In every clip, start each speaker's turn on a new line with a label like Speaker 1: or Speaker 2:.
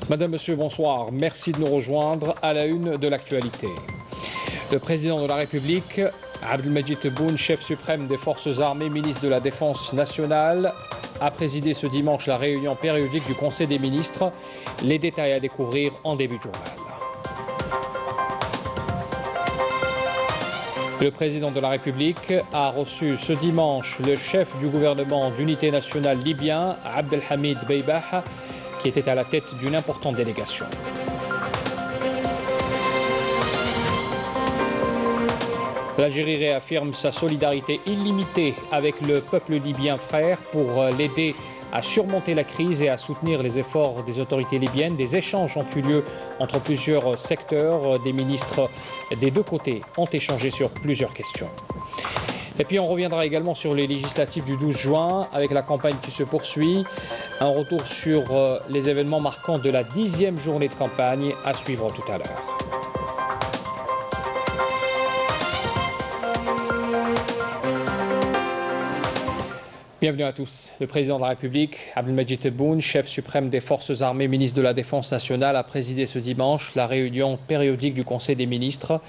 Speaker 1: Madame, Monsieur, bonsoir. Merci de nous rejoindre à la une de l'actualité. Le président de la République, Abdelmadjid Tebboune, chef suprême des forces armées, ministre de la Défense nationale, a présidé ce dimanche la réunion périodique du Conseil des ministres. Les détails à découvrir en début de journal. Le président de la République a reçu ce dimanche le chef du gouvernement d'unité nationale libyen, Abdelhamid Beibah, qui était à la tête d'une importante délégation. L'Algérie réaffirme sa solidarité illimitée avec le peuple libyen frère pour l'aider à surmonter la crise et à soutenir les efforts des autorités libyennes. Des échanges ont eu lieu entre plusieurs secteurs. Des ministres des deux côtés ont échangé sur plusieurs questions. Et puis on reviendra également sur les législatives du 12 juin avec la campagne qui se poursuit. Un retour sur les événements marquants de la 10e journée de campagne à suivre tout à l'heure. Bienvenue à tous. Le président de la République, Abdelmadjid Tebboune, chef suprême des forces armées, ministre de la Défense nationale, a présidé ce dimanche la réunion périodique du Conseil des ministres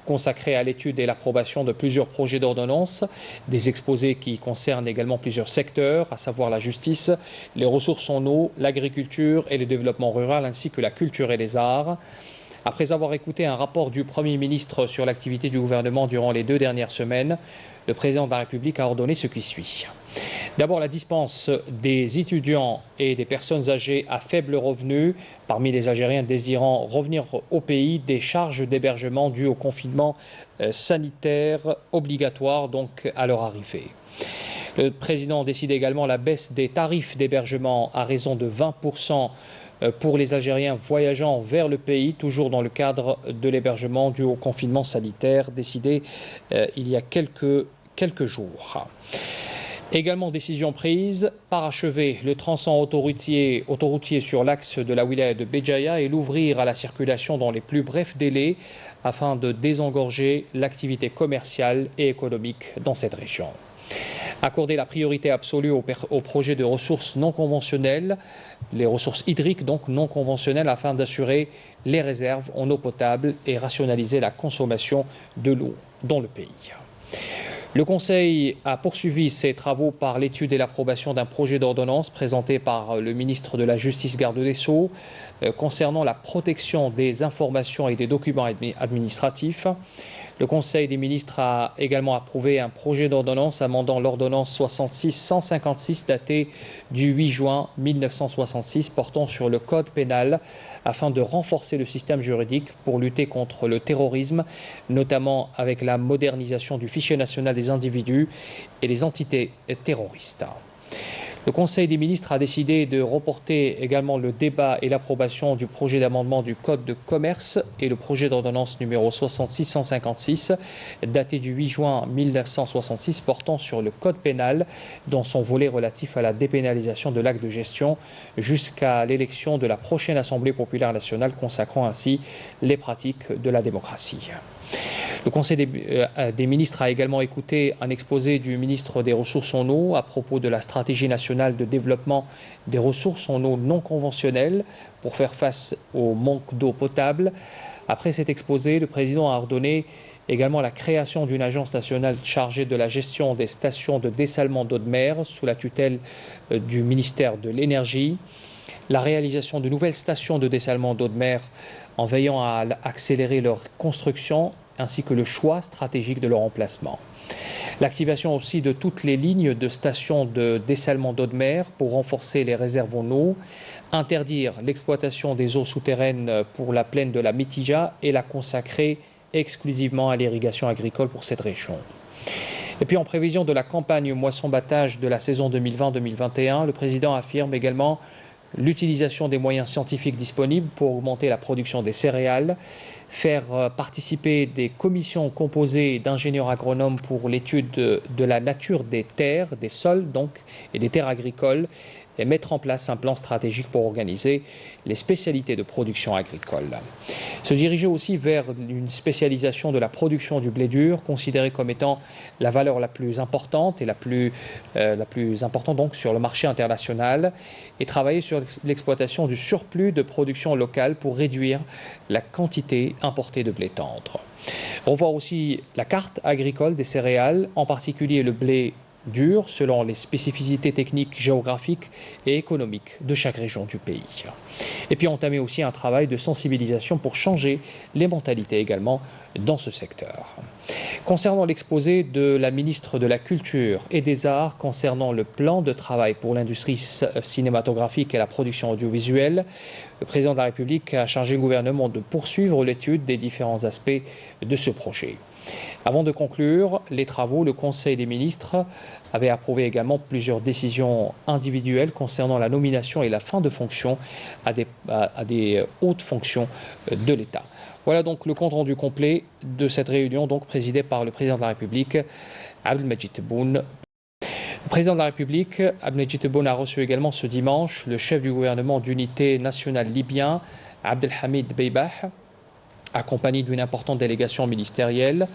Speaker 1: consacrée à l'étude et l'approbation de plusieurs projets d'ordonnance, des exposés qui concernent également plusieurs secteurs, à savoir la justice, les ressources en eau, l'agriculture et le développement rural, ainsi que la culture et les arts. Après avoir écouté un rapport du Premier ministre sur l'activité du gouvernement durant les 2 dernières semaines, le président de la République a ordonné ce qui suit. D'abord, la dispense des étudiants et des personnes âgées à faible revenu, parmi les Algériens désirant revenir au pays, des charges d'hébergement dues au confinement sanitaire obligatoire donc à leur arrivée. Le président décide également la baisse des tarifs d'hébergement à raison de 20% pour les Algériens voyageant vers le pays, toujours dans le cadre de l'hébergement dû au confinement sanitaire décidé il y a quelques jours. Également décision prise, parachever le tronçon autoroutier sur l'axe de la wilaya de Béjaïa et l'ouvrir à la circulation dans les plus brefs délais afin de désengorger l'activité commerciale et économique dans cette région. Accorder la priorité absolue aux projets de ressources non conventionnelles, les ressources hydriques donc non conventionnelles, afin d'assurer les réserves en eau potable et rationaliser la consommation de l'eau dans le pays. Le Conseil a poursuivi ses travaux par l'étude et l'approbation d'un projet d'ordonnance présenté par le ministre de la Justice, garde des Sceaux, concernant la protection des informations et des documents administratifs. Le Conseil des ministres a également approuvé un projet d'ordonnance amendant l'ordonnance 66-156 datée du 8 juin 1966 portant sur le code pénal afin de renforcer le système juridique pour lutter contre le terrorisme, notamment avec la modernisation du fichier national des individus et les entités terroristes. Le Conseil des ministres a décidé de reporter également le débat et l'approbation du projet d'amendement du Code de commerce et le projet d'ordonnance numéro 66-156, daté du 8 juin 1966, portant sur le Code pénal, dans son volet relatif à la dépénalisation de l'acte de gestion, jusqu'à l'élection de la prochaine Assemblée populaire nationale, consacrant ainsi les pratiques de la démocratie. Le Conseil des ministres a également écouté un exposé du ministre des Ressources en eau à propos de la stratégie nationale de développement des ressources en eau non conventionnelles pour faire face au manque d'eau potable. Après cet exposé, le président a ordonné également la création d'une agence nationale chargée de la gestion des stations de dessalement d'eau de mer sous la tutelle du ministère de l'Énergie, la réalisation de nouvelles stations de dessalement d'eau de mer en veillant à accélérer leur construction ainsi que le choix stratégique de leur emplacement. L'activation aussi de toutes les lignes de stations de dessalement d'eau de mer pour renforcer les réserves en eau, interdire l'exploitation des eaux souterraines pour la plaine de la Mitija et la consacrer exclusivement à l'irrigation agricole pour cette région. Et puis en prévision de la campagne moisson-battage de la saison 2020-2021, le président affirme également l'utilisation des moyens scientifiques disponibles pour augmenter la production des céréales. faire participer des commissions composées d'ingénieurs agronomes pour l'étude de la nature des terres, des sols donc, et des terres agricoles, et mettre en place un plan stratégique pour organiser les spécialités de production agricole. Se diriger aussi vers une spécialisation de la production du blé dur, considérée comme étant la valeur la plus importante et la plus importante donc sur le marché international, et travailler sur l'exploitation du surplus de production locale pour réduire la quantité importée de blé tendre. Revoir aussi la carte agricole des céréales, en particulier le blé dur selon les spécificités techniques, géographiques et économiques de chaque région du pays. Et puis entamer aussi un travail de sensibilisation pour changer les mentalités également dans ce secteur. Concernant l'exposé de la ministre de la Culture et des Arts concernant le plan de travail pour l'industrie cinématographique et la production audiovisuelle, le président de la République a chargé le gouvernement de poursuivre l'étude des différents aspects de ce projet. Avant de conclure les travaux, le Conseil des ministres avait approuvé également plusieurs décisions individuelles concernant la nomination et la fin de fonction à des hautes fonctions de l'État. Voilà donc le compte-rendu complet de cette réunion donc présidée par le président de la République, Abdelmadjid Tebboune. Le président de la République, Abdelmadjid Tebboune, a reçu également ce dimanche le chef du gouvernement d'unité nationale libyen, Abdelhamid Dbeibah, accompagné d'une importante délégation ministérielle.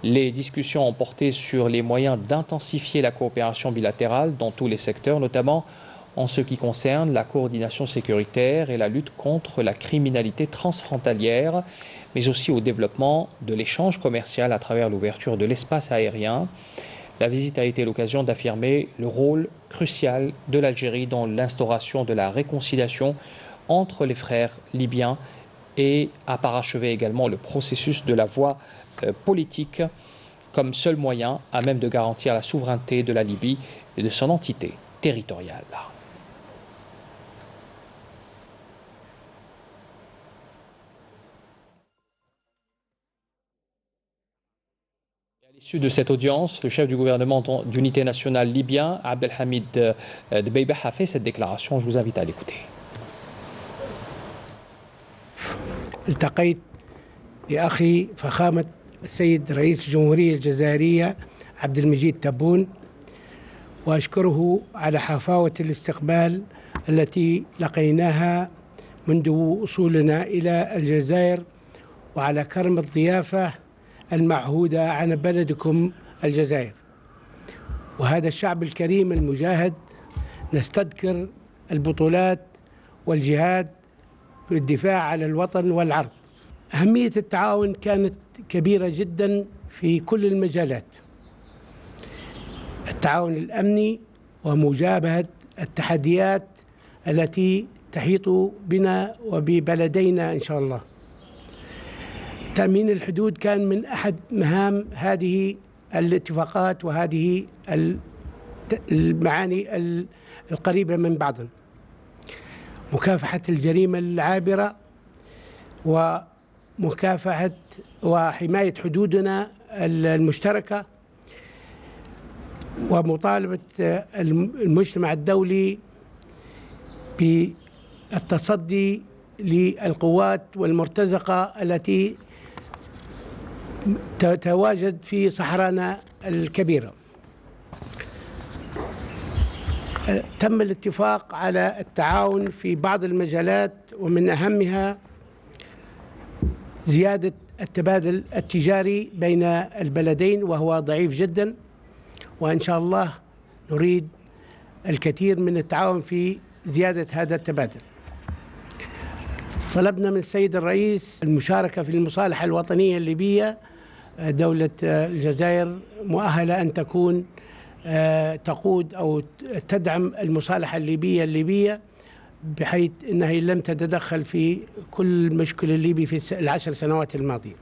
Speaker 1: Les discussions ont porté sur les moyens d'intensifier la coopération bilatérale dans tous les secteurs, notamment en ce qui concerne la coordination sécuritaire et la lutte contre la criminalité transfrontalière, mais aussi au développement de l'échange commercial à travers l'ouverture de l'espace aérien. La visite a été l'occasion d'affirmer le rôle crucial de l'Algérie dans l'instauration de la réconciliation entre les frères libyens et à parachever également le processus de la voie politique comme seul moyen à même de garantir la souveraineté de la Libye et de son entité territoriale. À l'issue de cette audience, le chef du gouvernement d'unité nationale libyen, Abdelhamid Dbeibah, a fait cette déclaration. Je vous invite à l'écouter.
Speaker 2: التقيت بأخي فخامة السيد رئيس الجمهورية الجزائرية عبد المجيد تبون، وأشكره على حفاوة الاستقبال التي لقيناها منذ وصولنا إلى الجزائر، وعلى كرم الضيافة المعهودة عن بلدكم الجزائر. وهذا الشعب الكريم المجاهد نستذكر البطولات والجهاد في الدفاع على الوطن والعرض. أهمية التعاون كانت كبيرة جدا في كل المجالات: التعاون الأمني ومجابهة التحديات التي تحيط بنا وببلدينا إن شاء الله. تأمين الحدود كان من أحد مهام هذه الاتفاقات وهذه المعاني القريبة من بعضها. مكافحة الجريمة العابرة ومكافحة وحماية حدودنا المشتركة، ومطالبة المجتمع الدولي بالتصدي للقوات والمرتزقة التي تتواجد في صحرانا الكبيرة. تم الاتفاق على التعاون في بعض المجالات، ومن أهمها زيادة التبادل التجاري بين البلدين وهو ضعيف جدا، وإن شاء الله نريد الكثير من التعاون في زيادة هذا التبادل. طلبنا من السيد الرئيس المشاركة في المصالحة الوطنية الليبية. دولة الجزائر مؤهلة أن تكون تقود أو تدعم المصالحة الليبية بحيث أنها لم تتدخل في كل مشكل الليبي في ال10 سنوات الماضية.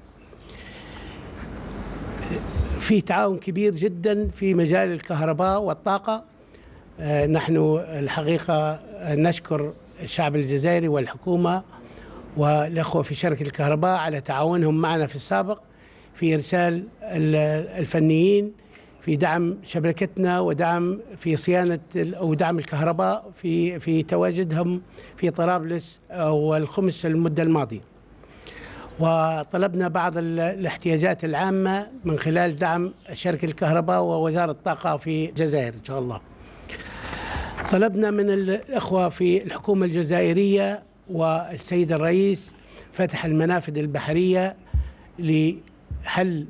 Speaker 2: في تعاون كبير جدا في مجال الكهرباء والطاقة. نحن الحقيقة نشكر الشعب الجزائري والحكومة والأخوة في شركة الكهرباء على تعاونهم معنا في السابق في إرسال الفنيين في دعم شبكتنا ودعم في صيانة أو دعم الكهرباء في تواجدهم في طرابلس والخمس المدة الماضية. وطلبنا بعض الاحتياجات العامة من خلال دعم شركة الكهرباء ووزارة الطاقة في الجزائر إن شاء الله. طلبنا من الأخوة في الحكومة الجزائرية والسيد الرئيس فتح المنافذ البحرية لحل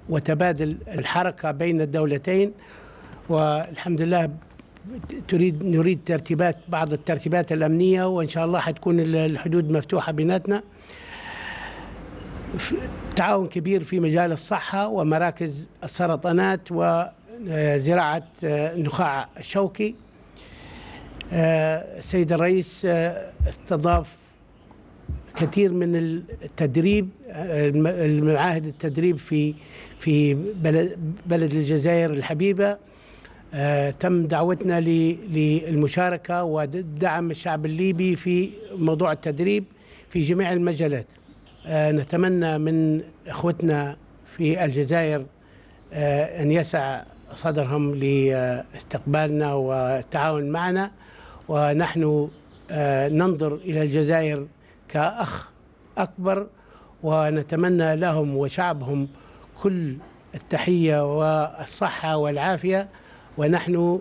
Speaker 2: وتبادل الحركة بين الدولتين، والحمد لله نريد بعض الترتيبات الأمنية، وإن شاء الله حتكون الحدود مفتوحة بيناتنا. تعاون كبير في مجال الصحة ومراكز السرطانات وزراعة النخاع الشوكي. السيد الرئيس استضاف كثير من التدريب، المعاهد التدريب في بلد الجزائر الحبيبة. تم دعوتنا للمشاركة ودعم الشعب الليبي في موضوع التدريب في جميع المجالات. نتمنى من اخوتنا في الجزائر ان يسع صدرهم لاستقبالنا والتعاون معنا، ونحن ننظر الى الجزائر كأخ أكبر، ونتمنى لهم وشعبهم كل التحية والصحة والعافية، ونحن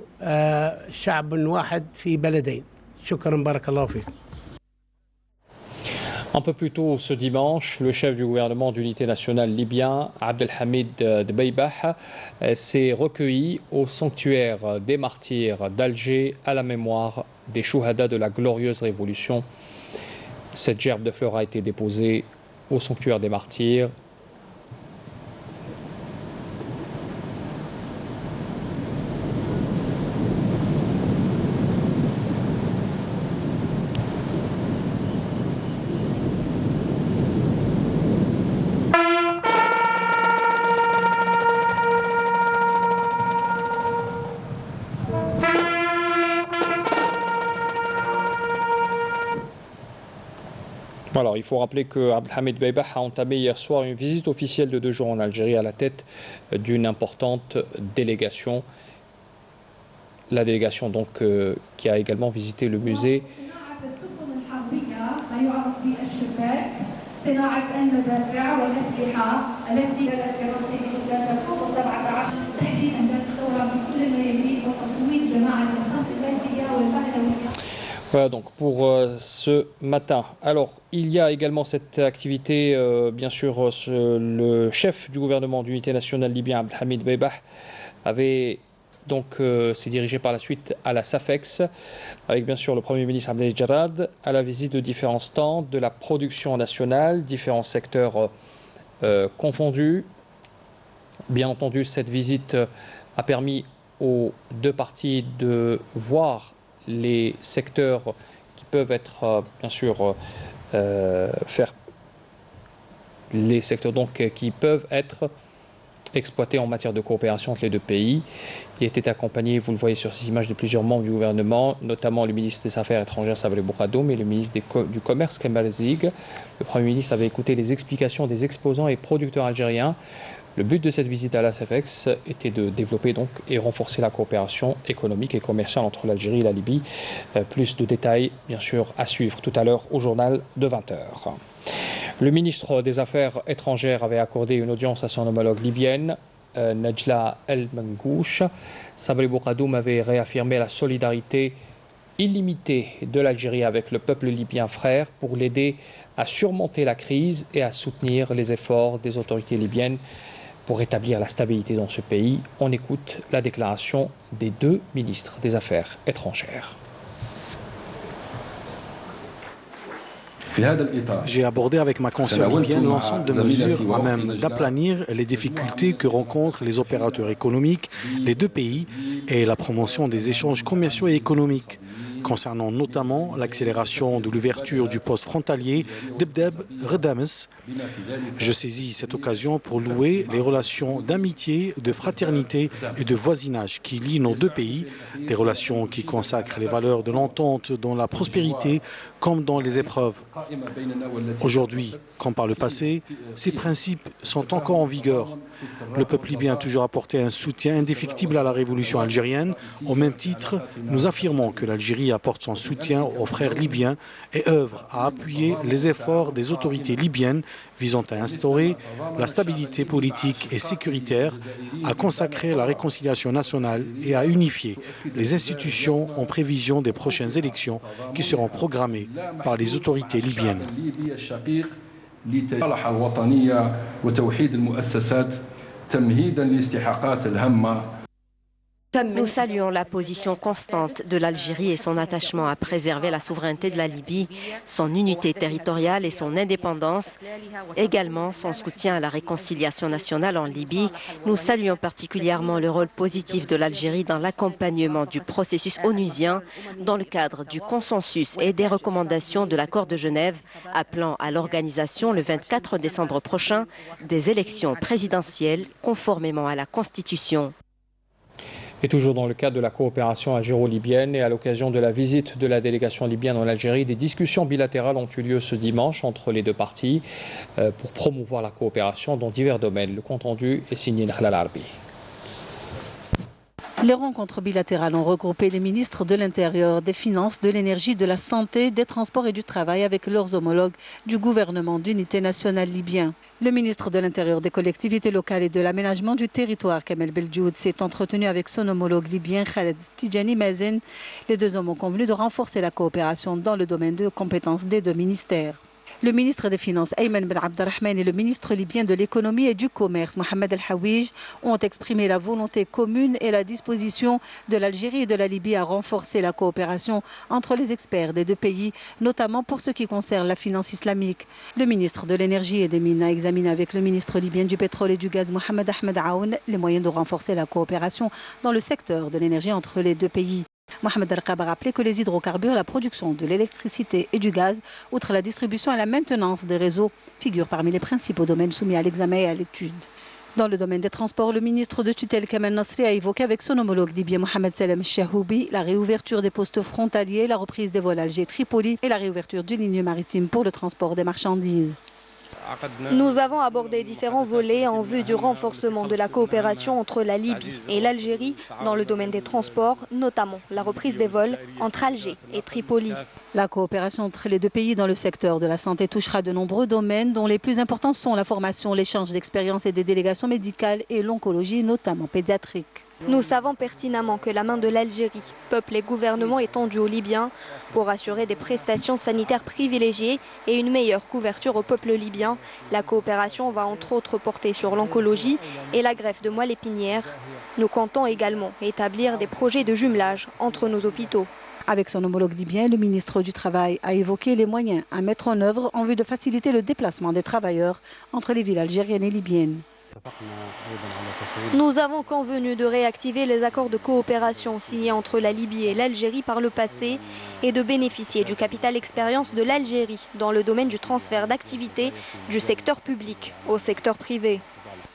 Speaker 2: شعب واحد في بلدين. شكرا، بارك الله فيكم.
Speaker 1: Un peu plus tôt ce dimanche, le chef du gouvernement d'unité nationale libyen, Abdelhamid Dbeibah, s'est recueilli au sanctuaire des martyrs d'Alger à la mémoire des chouhadas de la glorieuse révolution. Cette gerbe de fleurs a été déposée au sanctuaire des martyrs. Alors, il faut rappeler que Abdelhamid Dbeibah a entamé hier soir une visite officielle de 2 jours en Algérie à la tête d'une importante délégation. La délégation donc qui a également visité le musée. Voilà donc pour ce matin. Alors il y a également cette activité, bien sûr, le chef du gouvernement d'unité nationale libyen, Abdelhamid Dbeibah, s'est dirigé par la suite à la SAFEX, avec bien sûr le Premier ministre Abdel Jarrad, à la visite de différents stands de la production nationale, différents secteurs confondus. Bien entendu, cette visite a permis aux 2 parties de voir les secteurs qui peuvent être, bien sûr, les secteurs donc qui peuvent être exploités en matière de coopération entre les 2 pays. Il était accompagné, vous le voyez sur ces images, de plusieurs membres du gouvernement, notamment le ministre des Affaires étrangères Sabri Bouradoum et le ministre du Commerce Kemal Zig. Le Premier ministre avait écouté les explications des exposants et producteurs algériens. Le but de cette visite à la SAFEX était de développer donc et renforcer la coopération économique et commerciale entre l'Algérie et la Libye. Plus de détails, bien sûr, à suivre tout à l'heure au journal de 20h. Le ministre des Affaires étrangères avait accordé une audience à son homologue libyenne, Najla El Mangouche. Sabri Bouradoum avait réaffirmé la solidarité illimitée de l'Algérie avec le peuple libyen frère pour l'aider à surmonter la crise et à soutenir les efforts des autorités libyennes pour rétablir la stabilité dans ce pays. On écoute la déclaration des 2 ministres des Affaires étrangères.
Speaker 3: J'ai abordé avec ma consoeur libyenne l'ensemble de mesures à même d'aplanir les difficultés que rencontrent les opérateurs économiques des 2 pays et la promotion des échanges commerciaux et économiques, concernant notamment l'accélération de l'ouverture du poste frontalier d'Ebdeb-Redames. Je saisis cette occasion pour louer les relations d'amitié, de fraternité et de voisinage qui lient nos 2 pays, des relations qui consacrent les valeurs de l'entente dans la prospérité comme dans les épreuves. Aujourd'hui, comme par le passé, ces principes sont encore en vigueur. Le peuple libyen a toujours apporté un soutien indéfectible à la révolution algérienne. Au même titre, nous affirmons que l'Algérie apporte son soutien aux frères libyens et œuvre à appuyer les efforts des autorités libyennes visant à instaurer la stabilité politique et sécuritaire, à consacrer la réconciliation nationale et à unifier les institutions en prévision des prochaines élections qui seront programmées par les autorités libyennes.
Speaker 4: Nous saluons la position constante de l'Algérie et son attachement à préserver la souveraineté de la Libye, son unité territoriale et son indépendance, également son soutien à la réconciliation nationale en Libye. Nous saluons particulièrement le rôle positif de l'Algérie dans l'accompagnement du processus onusien dans le cadre du consensus et des recommandations de l'accord de Genève, appelant à l'organisation le 24 décembre prochain des élections présidentielles conformément à la Constitution.
Speaker 1: Et toujours dans le cadre de la coopération algéro-libyenne et à l'occasion de la visite de la délégation libyenne en Algérie, des discussions bilatérales ont eu lieu ce dimanche entre les deux parties pour promouvoir la coopération dans divers domaines. Le compte-rendu est signé Nakhla Larbi.
Speaker 5: Les rencontres bilatérales ont regroupé les ministres de l'Intérieur, des Finances, de l'Énergie, de la Santé, des Transports et du Travail avec leurs homologues du gouvernement d'unité nationale libyen. Le ministre de l'Intérieur, des collectivités locales et de l'aménagement du territoire, Kamel Beldjoud, s'est entretenu avec son homologue libyen, Khaled Tidjani Mazen. Les deux hommes ont convenu de renforcer la coopération dans le domaine de compétences des deux ministères. Le ministre des Finances, Ayman Ben Abdelrahman, et le ministre libyen de l'Économie et du Commerce, Mohamed El Hawij, ont exprimé la volonté commune et la disposition de l'Algérie et de la Libye à renforcer la coopération entre les experts des deux pays, notamment pour ce qui concerne la finance islamique. Le ministre de l'Énergie et des Mines a examiné avec le ministre libyen du Pétrole et du Gaz, Mohamed Ahmed Aoun, les moyens de renforcer la coopération dans le secteur de l'énergie entre les deux pays. Mohamed El-Qab a rappelé que les hydrocarbures, la production de l'électricité et du gaz, outre la distribution et la maintenance des réseaux, figurent parmi les principaux domaines soumis à l'examen et à l'étude. Dans le domaine des transports, le ministre de tutelle Kamal Nasri a évoqué avec son homologue libyen Mohamed Salem Chahoubi la réouverture des postes frontaliers, la reprise des vols Alger-Tripoli et la réouverture d'une ligne maritime pour le transport des marchandises.
Speaker 6: Nous avons abordé différents volets en vue du renforcement de la coopération entre la Libye et l'Algérie dans le domaine des transports, notamment la reprise des vols entre Alger et Tripoli.
Speaker 5: La coopération entre les deux pays dans le secteur de la santé touchera de nombreux domaines dont les plus importants sont la formation, l'échange d'expériences et des délégations médicales et l'oncologie, notamment pédiatrique.
Speaker 6: Nous savons pertinemment que la main de l'Algérie, peuple et gouvernement est tendue aux Libyens pour assurer des prestations sanitaires privilégiées et une meilleure couverture au peuple libyen. La coopération va entre autres porter sur l'oncologie et la greffe de moelle épinière. Nous comptons également établir des projets de jumelage entre nos hôpitaux.
Speaker 5: Avec son homologue libyen, le ministre du Travail a évoqué les moyens à mettre en œuvre en vue de faciliter le déplacement des travailleurs entre les villes algériennes et libyennes.
Speaker 6: Nous avons convenu de réactiver les accords de coopération signés entre la Libye et l'Algérie par le passé et de bénéficier du capital expérience de l'Algérie dans le domaine du transfert d'activités du secteur public au secteur privé.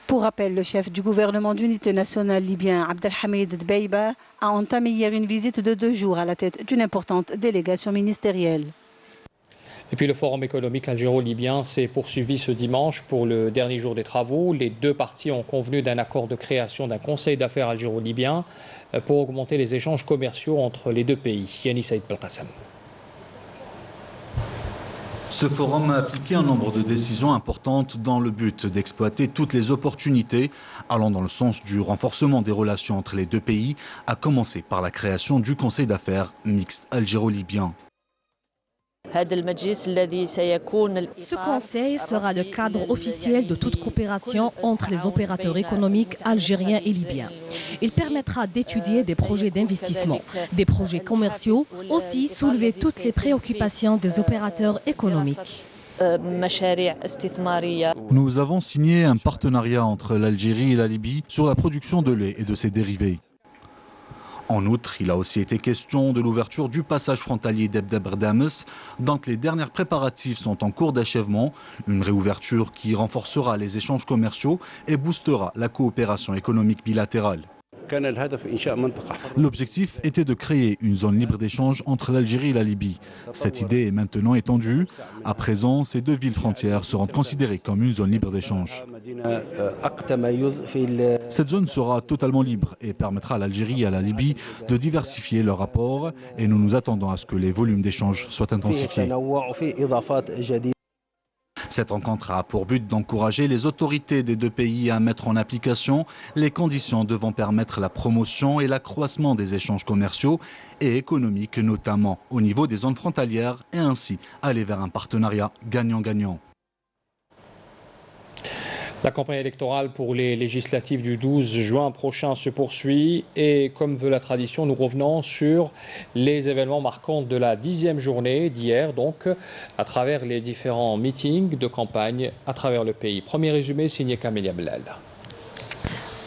Speaker 5: Pour rappel, le chef du gouvernement d'unité nationale libyen, Abdelhamid Dbeiba, a entamé hier une visite de 2 jours à la tête d'une importante délégation ministérielle.
Speaker 1: Et puis le forum économique algéro-libyen s'est poursuivi ce dimanche pour le dernier jour des travaux. Les deux parties ont convenu d'un accord de création d'un conseil d'affaires algéro-libyen pour augmenter les échanges commerciaux entre les deux pays. Yannis Saïd Belkacem.
Speaker 7: Ce forum a appliqué un nombre de décisions importantes dans le but d'exploiter toutes les opportunités allant dans le sens du renforcement des relations entre les deux pays, à commencer par la création du conseil d'affaires mixte algéro-libyen.
Speaker 8: Ce conseil sera le cadre officiel de toute coopération entre les opérateurs économiques algériens et libyens. Il permettra d'étudier des projets d'investissement, des projets commerciaux, aussi soulever toutes les préoccupations des opérateurs économiques.
Speaker 7: Nous avons signé un partenariat entre l'Algérie et la Libye sur la production de lait et de ses dérivés. En outre, il a aussi été question de l'ouverture du passage frontalier d'Ebdebr-Dames, dont les derniers préparatifs sont en cours d'achèvement, une réouverture qui renforcera les échanges commerciaux et boostera la coopération économique bilatérale. L'objectif était de créer une zone libre d'échange entre l'Algérie et la Libye. Cette idée est maintenant étendue. À présent, ces deux villes frontières seront considérées comme une zone libre d'échange. Cette zone sera totalement libre et permettra à l'Algérie et à la Libye de diversifier leurs rapports et nous nous attendons à ce que les volumes d'échange soient intensifiés. Cette rencontre a pour but d'encourager les autorités des deux pays à mettre en application les conditions devant permettre la promotion et l'accroissement des échanges commerciaux et économiques, notamment au niveau des zones frontalières, et ainsi aller vers un partenariat gagnant-gagnant.
Speaker 1: La campagne électorale pour les législatives du 12 juin prochain se poursuit et comme veut la tradition, nous revenons sur les événements marquants de la 10e journée d'hier, donc à travers les différents meetings de campagne à travers le pays. Premier résumé signé Camélia Blal.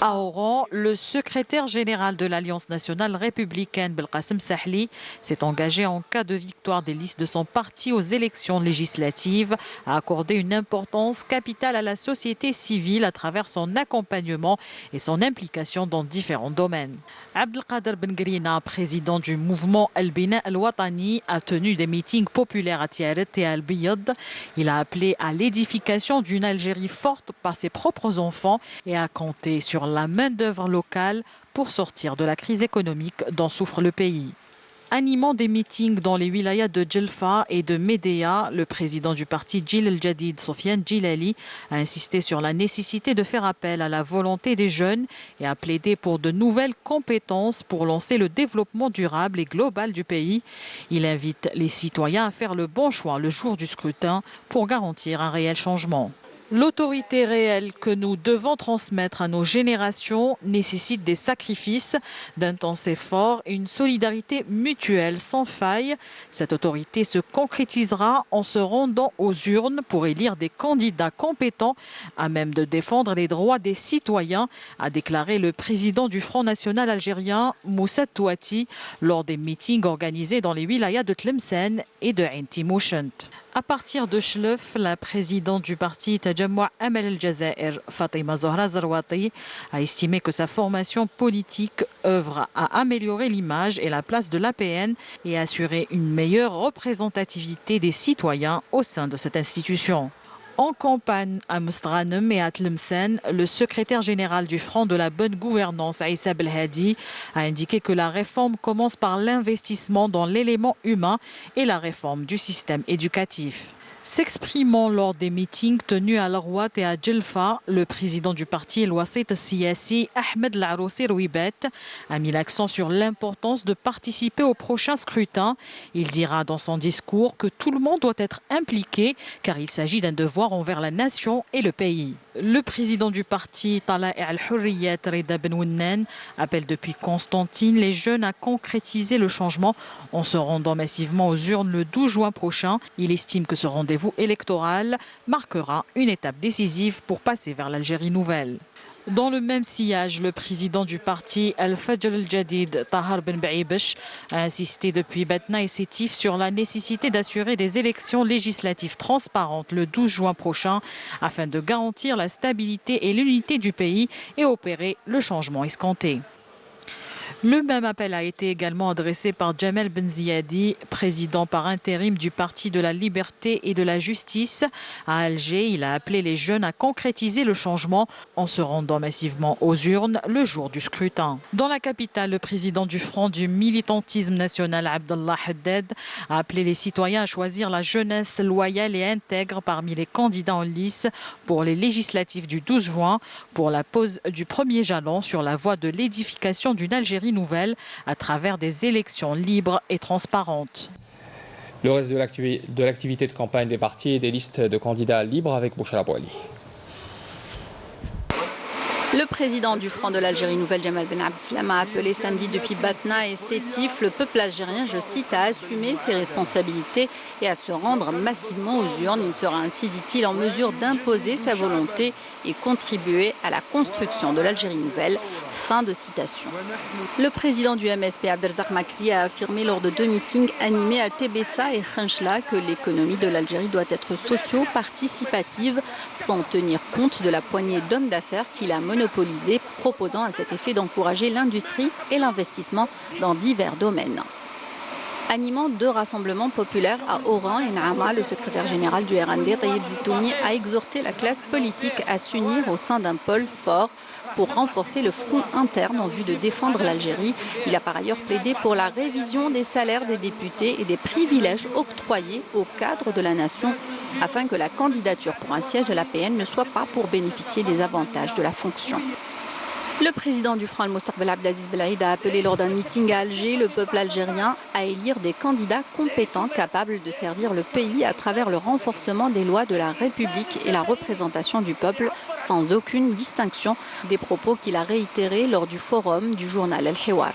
Speaker 9: À Oran, le secrétaire général de l'Alliance nationale républicaine, Belkacem Sahli, s'est engagé en cas de victoire des listes de son parti aux élections législatives à accorder une importance capitale à la société civile à travers son accompagnement et son implication dans différents domaines. Abdelkader Ben Grina, président du mouvement Al-Bina Al-Watani, a tenu des meetings populaires à Tiaret et Al-Biyad. Il a appelé à l'édification d'une Algérie forte par ses propres enfants et a compté sur la main-d'œuvre locale pour sortir de la crise économique dont souffre le pays. Animant des meetings dans les wilayas de Djelfa et de Médéa, le président du parti Djil El-Jadid, Sofiane Djilali, a insisté sur la nécessité de faire appel à la volonté des jeunes et a plaidé pour de nouvelles compétences pour lancer le développement durable et global du pays. Il invite les citoyens à faire le bon choix le jour du scrutin pour garantir un réel changement. L'autorité réelle que nous devons transmettre à nos générations nécessite des sacrifices, d'intenses efforts et une solidarité mutuelle sans faille. Cette autorité se concrétisera en se rendant aux urnes pour élire des candidats compétents à même de défendre les droits des citoyens, a déclaré le président du Front national algérien, Moussa Touati, lors des meetings organisés dans les wilayas de Tlemcen et de Ain Timouschent. À partir de Chlef, la présidente du parti Tajamou' Amal El-Jazair, Fatima Zohra Zarwati, a estimé que sa formation politique œuvre à améliorer l'image et la place de l'APN et assurer une meilleure représentativité des citoyens au sein de cette institution. En campagne à Mostradem et à Tlemcen, le secrétaire général du Front de la bonne gouvernance, Aïssa Belhadi, a indiqué que la réforme commence par l'investissement dans l'élément humain et la réforme du système éducatif. S'exprimant lors des meetings tenus à Larwat et à Djelfa, le président du parti El Wassit Siyasi, Ahmed Laroussi Rouibet, a mis l'accent sur l'importance de participer au prochain scrutin. Il dira dans son discours que tout le monde doit être impliqué car il s'agit d'un devoir envers la nation et le pays. Le président du parti, Tala'i Al-Hurriyat Rida Ben Wennan, appelle depuis Constantine les jeunes à concrétiser le changement en se rendant massivement aux urnes le 12 juin prochain. Il estime que ce rendez-vous électoral marquera une étape décisive pour passer vers l'Algérie nouvelle. Dans le même sillage, le président du parti Al-Fajr El-Jadid, Tahar Ben Baïbesh, a insisté depuis Batna et Sétif sur la nécessité d'assurer des élections législatives transparentes le 12 juin prochain afin de garantir la stabilité et l'unité du pays et opérer le changement escompté. Le même appel a été également adressé par Jamel Ben Ziadi, président par intérim du Parti de la Liberté et de la Justice. À Alger, il a appelé les jeunes à concrétiser le changement en se rendant massivement aux urnes le jour du scrutin. Dans la capitale, le président du Front du militantisme national, Abdallah Haddad, a appelé les citoyens à choisir la jeunesse loyale et intègre parmi les candidats en lice pour les législatives du 12 juin, pour la pose du premier jalon sur la voie de l'édification d'une Algérie nouvelle à travers des élections libres et transparentes.
Speaker 1: Le reste de l'activité de campagne des partis et des listes de candidats libres avec Bouchra Abouali.
Speaker 10: Le président du Front de l'Algérie nouvelle, Jamal Ben Abdeslam, a appelé samedi depuis Batna et Sétif le peuple algérien, je cite, à assumer ses responsabilités et à se rendre massivement aux urnes. Il sera ainsi, dit-il, en mesure d'imposer sa volonté et contribuer à la construction de l'Algérie nouvelle. Fin de citation. Le président du MSP, Abdelrazak Makri, a affirmé lors de 2 meetings animés à Tébessa et Khenchela que l'économie de l'Algérie doit être socio-participative sans tenir compte de la poignée d'hommes d'affaires qui la monopolisent monopolisée, proposant à cet effet d'encourager l'industrie et l'investissement dans divers domaines. Animant deux rassemblements populaires à Oran et Naama, le secrétaire général du RND, Taïeb Zitouni, a exhorté la classe politique à s'unir au sein d'un pôle fort pour renforcer le front interne en vue de défendre l'Algérie. Il a par ailleurs plaidé pour la révision des salaires des députés et des privilèges octroyés aux cadres de la nation afin que la candidature pour un siège à l'APN ne soit pas pour bénéficier des avantages de la fonction. Le président du Front Al-Mustaqbal Abdelaziz Belaïd a appelé lors d'un meeting à Alger le peuple algérien à élire des candidats compétents capables de servir le pays à travers le renforcement des lois de la République et la représentation du peuple sans aucune distinction, des propos qu'il a réitérés lors du forum du journal Al-Hiwar.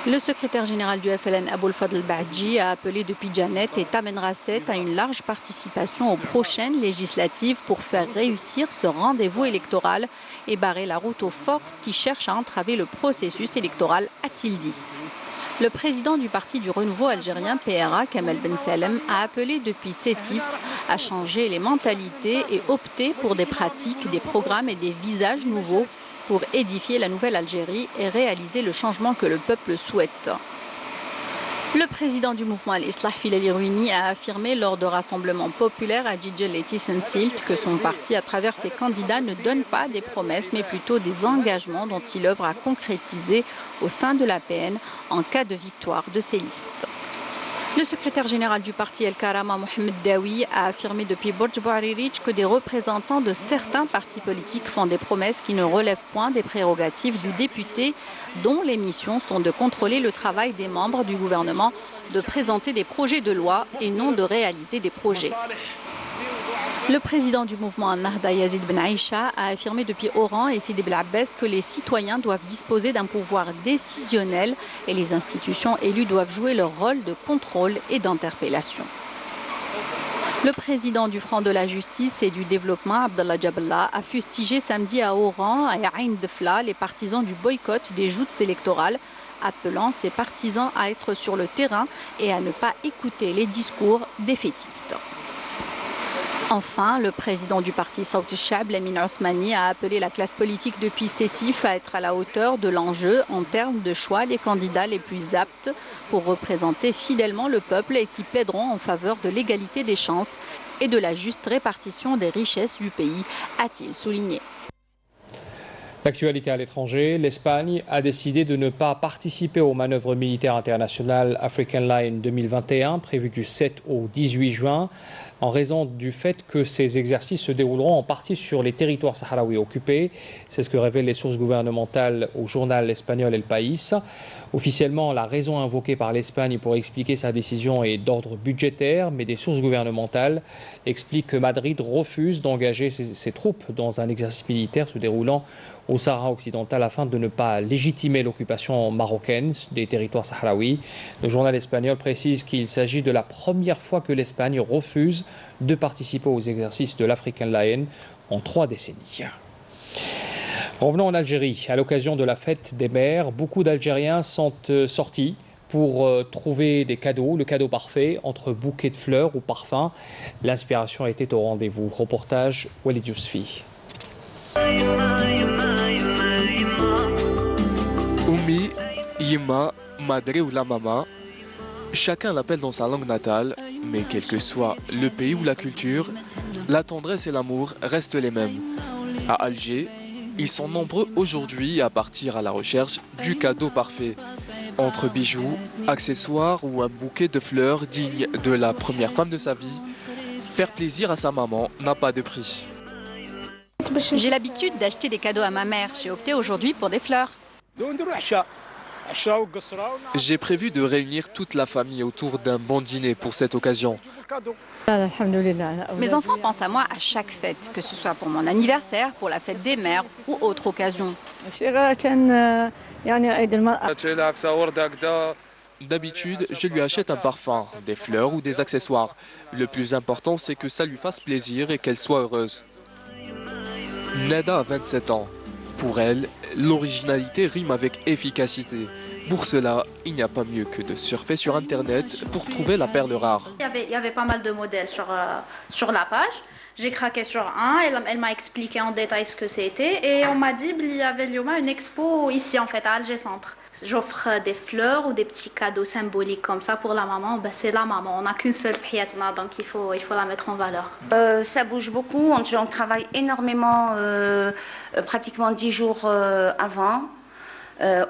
Speaker 10: Le secrétaire général du FLN, Aboul Fadl Baadji, a appelé depuis Janet et Tamen Rasset à une large participation aux prochaines législatives pour faire réussir ce rendez-vous électoral et barrer la route aux forces qui cherchent à entraver le processus électoral, a-t-il dit. Le président du Parti du Renouveau algérien, PRA, Kamel Ben Salem, a appelé depuis Sétif à changer les mentalités et opter pour des pratiques, des programmes et des visages nouveaux pour édifier la nouvelle Algérie et réaliser le changement que le peuple souhaite. Le président du mouvement Al-Islah Filali Rouini a affirmé lors de rassemblements populaires à Djidjeleti Semsilt que son parti, à travers ses candidats, ne donne pas des promesses mais plutôt des engagements dont il œuvre à concrétiser au sein de l'APN en cas de victoire de ses listes. Le secrétaire général du parti El Karama, Mohamed Daoui, a affirmé depuis Borj Bouaririch que des représentants de certains partis politiques font des promesses qui ne relèvent point des prérogatives du député, dont les missions sont de contrôler le travail des membres du gouvernement, de présenter des projets de loi et non de réaliser des projets. Le président du mouvement Al-Nahda, Yazid Ben Aïcha, a affirmé depuis Oran et Sidi Bel Abbès que les citoyens doivent disposer d'un pouvoir décisionnel et les institutions élues doivent jouer leur rôle de contrôle et d'interpellation. Le président du Front de la Justice et du Développement, Abdallah Jaballah, a fustigé samedi à Oran et à Ain Defla les partisans du boycott des joutes électorales, appelant ses partisans à être sur le terrain et à ne pas écouter les discours défaitistes. Enfin, le président du parti Saout al-Shab, Lamine Ousmani, a appelé la classe politique depuis Sétif à être à la hauteur de l'enjeu en termes de choix des candidats les plus aptes pour représenter fidèlement le peuple et qui plaideront en faveur de l'égalité des chances et de la juste répartition des richesses du pays, a-t-il souligné.
Speaker 1: L'actualité à l'étranger, l'Espagne a décidé de ne pas participer aux manœuvres militaires internationales African Lion 2021 prévues du 7 au 18 juin en raison du fait que ces exercices se dérouleront en partie sur les territoires sahraouis occupés. C'est ce que révèlent les sources gouvernementales au journal espagnol El País. Officiellement, la raison invoquée par l'Espagne pour expliquer sa décision est d'ordre budgétaire, mais des sources gouvernementales expliquent que Madrid refuse d'engager ses troupes dans un exercice militaire se déroulant au Sahara occidental afin de ne pas légitimer l'occupation marocaine des territoires sahraouis. Le journal espagnol précise qu'il s'agit de la première fois que l'Espagne refuse de participer aux exercices de l'African Lion en 3 décennies. Revenons en Algérie. À l'occasion de la fête des mères, beaucoup d'Algériens sont sortis pour trouver des cadeaux, le cadeau parfait, entre bouquets de fleurs ou parfums. L'inspiration était au rendez-vous. Reportage Walid Yousfi.
Speaker 11: Oumi, Yima, Madre ou la Mama, chacun l'appelle dans sa langue natale, mais quel que soit le pays ou la culture, la tendresse et l'amour restent les mêmes. À Alger, ils sont nombreux aujourd'hui à partir à la recherche du cadeau parfait. Entre bijoux, accessoires ou un bouquet de fleurs digne de la première femme de sa vie, faire plaisir à sa maman n'a pas de prix.
Speaker 10: J'ai l'habitude d'acheter des cadeaux à ma mère. J'ai opté aujourd'hui pour des fleurs.
Speaker 11: J'ai prévu de réunir toute la famille autour d'un bon dîner pour cette occasion.
Speaker 10: Mes enfants pensent à moi à chaque fête, que ce soit pour mon anniversaire, pour la fête des mères ou autre occasion.
Speaker 11: D'habitude, je lui achète un parfum, des fleurs ou des accessoires. Le plus important, c'est que ça lui fasse plaisir et qu'elle soit heureuse. Nada a 27 ans. Pour elle, l'originalité rime avec efficacité. Pour cela, il n'y a pas mieux que de surfer sur Internet pour trouver la perle rare.
Speaker 12: Il y avait pas mal de modèles sur la page. J'ai craqué sur un, elle m'a expliqué en détail ce que c'était et on m'a dit qu'il y avait une expo ici en fait à Alger Centre. J'offre des fleurs ou des petits cadeaux symboliques comme ça pour la maman. Ben, c'est la maman, on n'a qu'une seule prière, donc il faut la mettre en valeur.
Speaker 13: Ça bouge beaucoup, on travaille énormément, pratiquement 10 jours avant.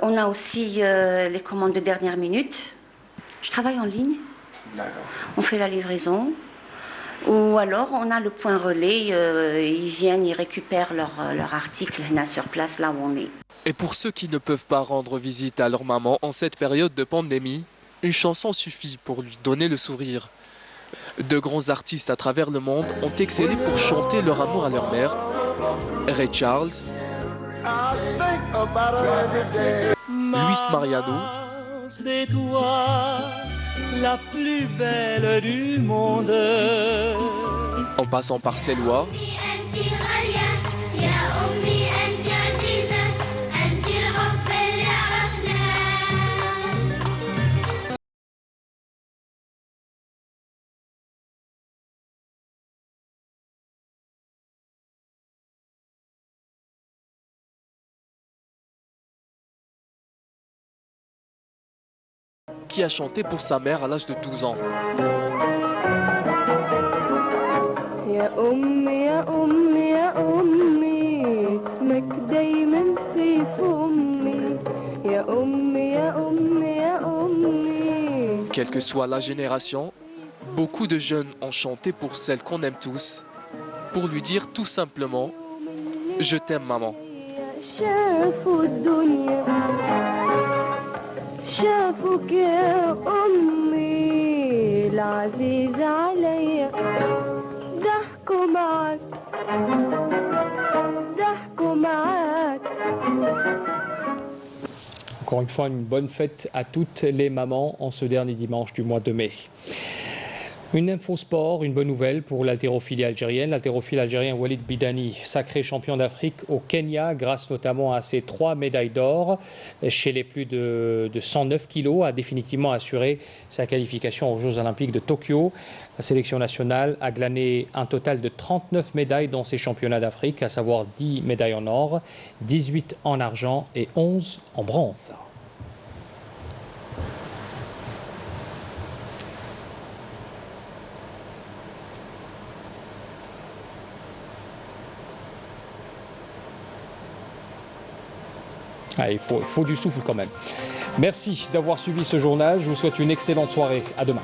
Speaker 13: On a aussi les commandes de dernière minute. Je travaille en ligne, on fait la livraison. Ou alors on a le point relais, ils viennent, ils récupèrent leur article sur place là où on est.
Speaker 11: Et pour ceux qui ne peuvent pas rendre visite à leur maman en cette période de pandémie, une chanson suffit pour lui donner le sourire. De grands artistes à travers le monde ont excellé pour chanter leur amour à leur mère. Ray Charles, Luis Mariano,
Speaker 14: c'est toi la plus belle du monde.
Speaker 11: En passant par Selwa, qui a chanté pour sa mère à l'âge de 12 ans. Quelle que soit la génération, beaucoup de jeunes ont chanté pour celle qu'on aime tous, pour lui dire tout simplement « Je t'aime maman ».
Speaker 15: شافوك يا أمي العزيز عليا ضحكوا معك ضحكوا معك.
Speaker 1: Encore une fois, une bonne fête à toutes les mamans en ce dernier dimanche du mois de mai. Une info sport, une bonne nouvelle pour l'haltérophilie algérienne. L'haltérophile algérien Walid Bidani, sacré champion d'Afrique au Kenya grâce notamment à ses 3 médailles d'or chez les plus de 109 kilos, a définitivement assuré sa qualification aux Jeux Olympiques de Tokyo. La sélection nationale a glané un total de 39 médailles dans ces championnats d'Afrique, à savoir 10 médailles en or, 18 en argent et 11 en bronze. Ah, il faut du souffle quand même. Merci d'avoir suivi ce journal. Je vous souhaite une excellente soirée. À demain.